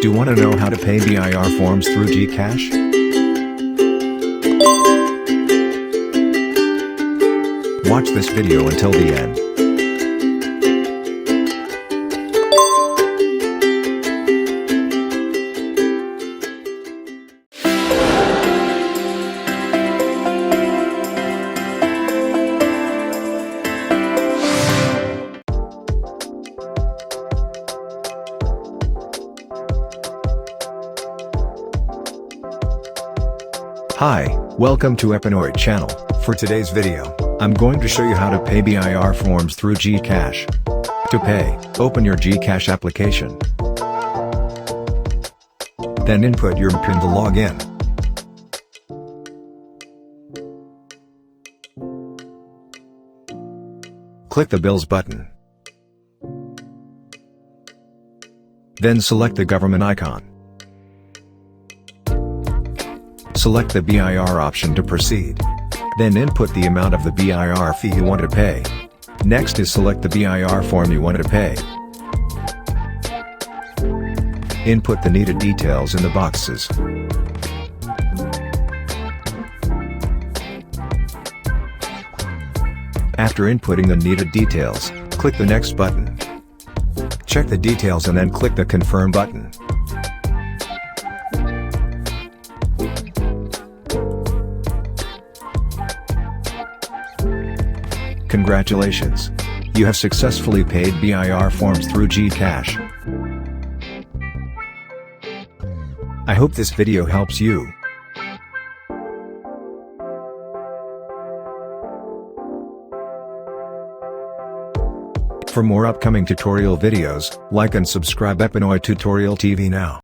Do you want to know how to pay BIR forms through Gcash? Watch this video until the end. Hi, welcome to E-BIR channel. For today's video, I'm going to show you how to pay BIR forms through Gcash. To pay, open your Gcash application. Then input your PIN to log in. Click the Bills button. Then select the government icon. Select the BIR option to proceed. Then input the amount of the BIR fee you want to pay. Next is select the BIR form you want to pay. Input the needed details in the boxes. After inputting the needed details, click the Next button. Check the details and then click the Confirm button. Congratulations! You have successfully paid BIR forms through Gcash. I hope this video helps you. For more upcoming tutorial videos, like and subscribe E-BIR Tutorial TV now.